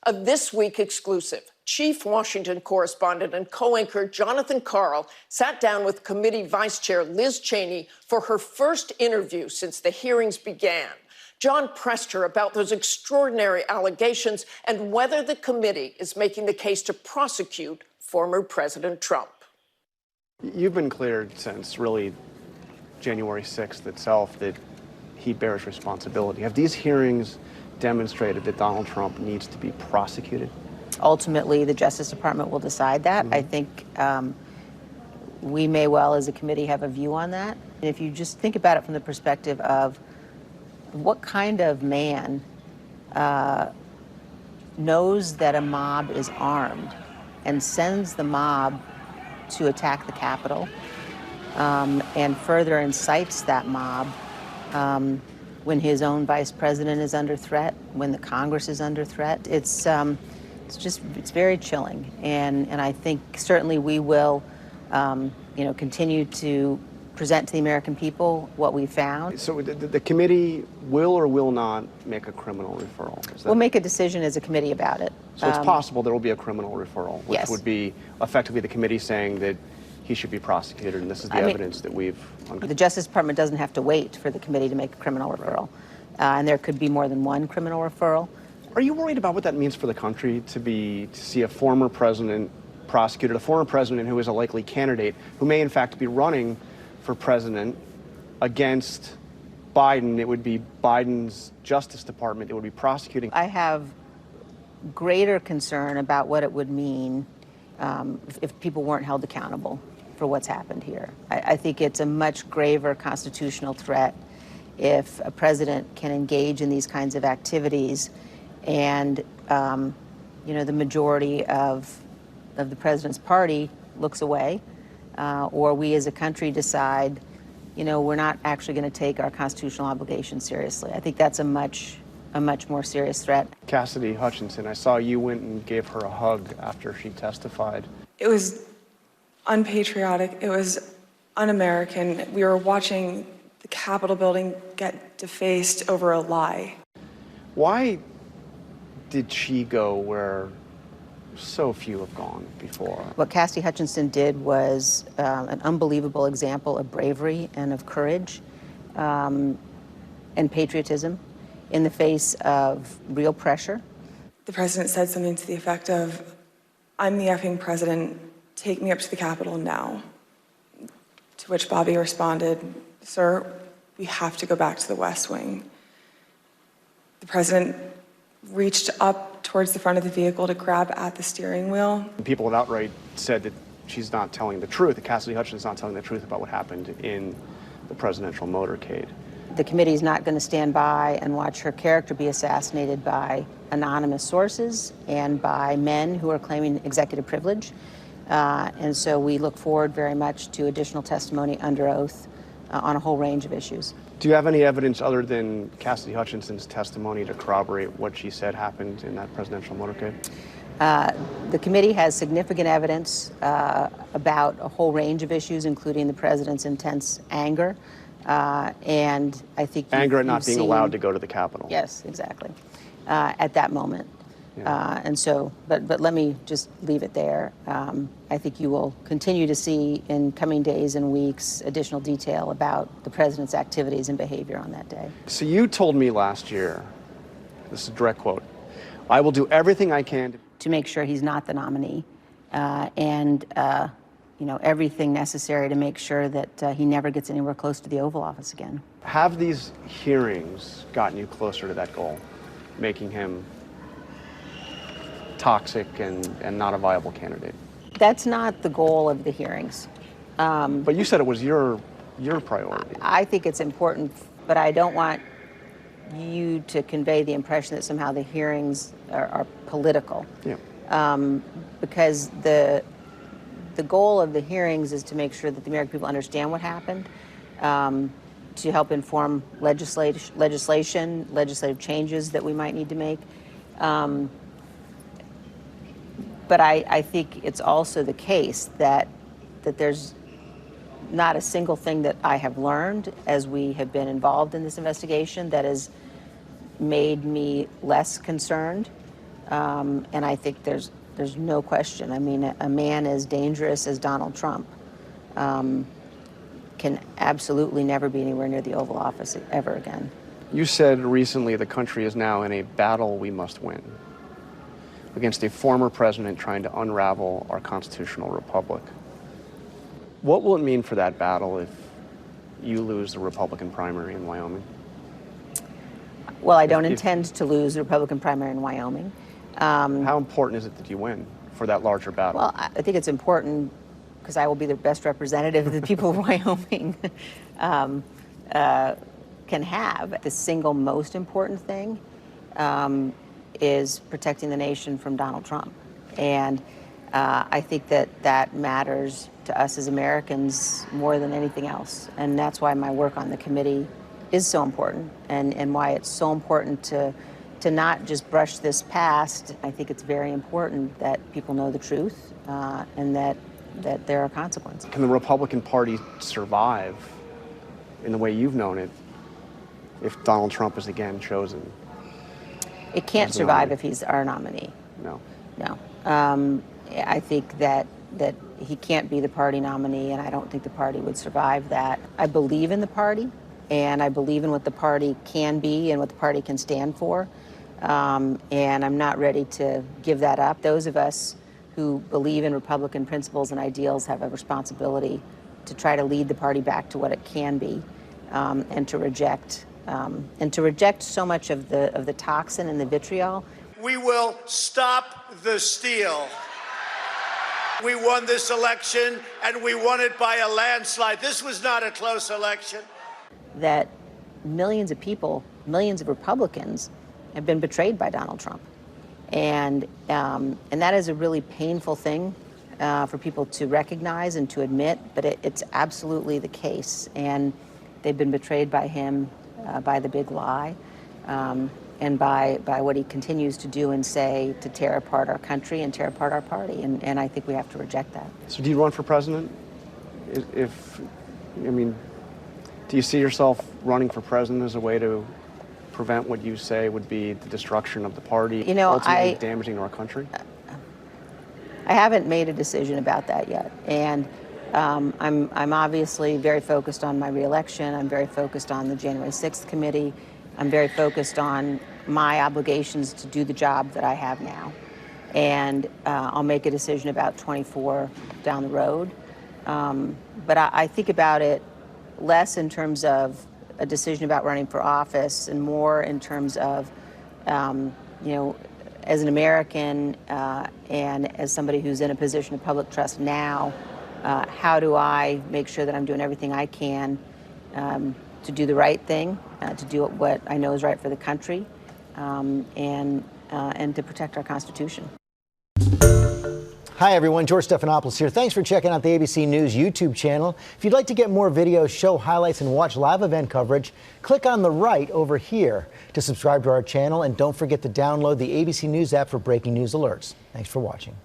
A This Week exclusive. Chief Washington correspondent and co-anchor Jonathan Karl sat down with committee vice chair Liz Cheney for her first interview since the hearings began. John pressed her about those extraordinary allegations and whether the committee is making the case to prosecute former President Trump. You've been cleared since really January 6th itself that he bears responsibility. Have these hearings demonstrated that Donald Trump needs to be prosecuted? Ultimately, the Justice Department will decide that. I think we may well, as a committee, have a view on that. And if you just think about it from the perspective of what kind of man knows that a mob is armed and sends the mob to attack the Capitol and further incites that mob when his own vice president is under threat, when the Congress is under threat. It's very chilling. And I think certainly we will, continue to present to the American people what we found. So the committee will or will not make a criminal referral? We'll make a decision as a committee about it. So it's possible there will be a criminal referral, which yes. would be effectively the committee saying that he should be prosecuted, and this is the evidence that we've uncovered. The Justice Department doesn't have to wait for the committee to make a criminal referral. And there could be more than one criminal referral. Are you worried about what that means for the country to see a former president prosecuted, a former president who is a likely candidate, who may in fact be running for president against Biden? It would be Biden's Justice Department. It would be prosecuting. I have greater concern about what it would mean if people weren't held accountable for what's happened here. I think it's a much graver constitutional threat if a president can engage in these kinds of activities and the majority of the president's party looks away, or we as a country decide, we're not actually going to take our constitutional obligations seriously. I think that's a much more serious threat. Cassidy Hutchinson, I saw you went and gave her a hug after she testified. It was unpatriotic. It was un-American. We were watching the Capitol building get defaced over a lie. Why did she go where so few have gone before? What Cassidy Hutchinson did was an unbelievable example of bravery and of courage and patriotism in the face of real pressure. The president said something to the effect of, "I'm the effing president, take me up to the Capitol now." To which Bobby responded, "Sir, we have to go back to the West Wing." The president reached up towards the front of the vehicle to grab at the steering wheel. People have outright said that she's not telling the truth, that Cassidy Hutchinson's not telling the truth about what happened in the presidential motorcade. The committee is not going to stand by and watch her character be assassinated by anonymous sources and by men who are claiming executive privilege. And so we look forward very much to additional testimony under oath on a whole range of issues. Do you have any evidence other than Cassidy Hutchinson's testimony to corroborate what she said happened in that presidential motorcade? The committee has significant evidence about a whole range of issues, including the president's intense anger. And I think anger at not being allowed to go to the Capitol. Yes, exactly. At that moment. Yeah. And so, but let me just leave it there. I think you will continue to see in coming days and weeks additional detail about the president's activities and behavior on that day. So you told me last year, this is a direct quote, "I will do everything I can to make sure he's not the nominee, and everything necessary to make sure that he never gets anywhere close to the Oval Office again." Have these hearings gotten you closer to that goal, making him toxic and not a viable candidate? That's not the goal of the hearings. But you said it was your priority. I think it's important, but I don't want you to convey the impression that somehow the hearings are political. Yeah. Because the goal of the hearings is to make sure that the American people understand what happened, to help inform legislative changes that we might need to make. But I think it's also the case that there's not a single thing that I have learned as we have been involved in this investigation that has made me less concerned And I think there's no question. I mean, a man as dangerous as Donald Trump can absolutely never be anywhere near the Oval Office ever again. You said recently the country is now in a battle we must win against a former president trying to unravel our constitutional republic. What will it mean for that battle if you lose the Republican primary in Wyoming? Well, I don't intend to lose the Republican primary in Wyoming. How important is it that you win for that larger battle? Well, I think it's important because I will be the best representative of the people of Wyoming can have. The single most important thing is protecting the nation from Donald Trump. And I think that matters to us as Americans more than anything else. And that's why my work on the committee is so important, and why it's so important to not just brush this past. I think it's very important that people know the truth and that there are consequences. Can the Republican Party survive in the way you've known it if Donald Trump is again chosen? It can't survive if he's our nominee. No. No. I think that he can't be the party nominee, and I don't think the party would survive that. I believe in the party, and I believe in what the party can be and what the party can stand for, and I'm not ready to give that up. Those of us who believe in Republican principles and ideals have a responsibility to try to lead the party back to what it can be, and to reject so much of the toxin and the vitriol. We will stop the steal. We won this election, and we won it by a landslide. This was not a close election. That millions of people, millions of Republicans, have been betrayed by Donald Trump, and that is a really painful thing for people to recognize and to admit. But it's absolutely the case, and they've been betrayed by him, by the big lie, and by what he continues to do and say to tear apart our country and tear apart our party. And I think we have to reject that. So do you run for president? Do you see yourself running for president as a way to prevent what you say would be the destruction of the party, ultimately damaging our country? I haven't made a decision about that yet. And I'm obviously very focused on my reelection. I'm very focused on the January 6th committee. I'm very focused on my obligations to do the job that I have now. And I'll make a decision about 24 down the road. But I think about it less in terms of a decision about running for office and more in terms of, as an American and as somebody who's in a position of public trust now, how do I make sure that I'm doing everything I can to do the right thing, to do what I know is right for the country, and to protect our Constitution. Hi everyone, George Stephanopoulos here. Thanks for checking out the ABC News YouTube channel. If you'd like to get more videos, show highlights, and watch live event coverage, click on the right over here to subscribe to our channel, and don't forget to download the ABC News app for breaking news alerts. Thanks for watching.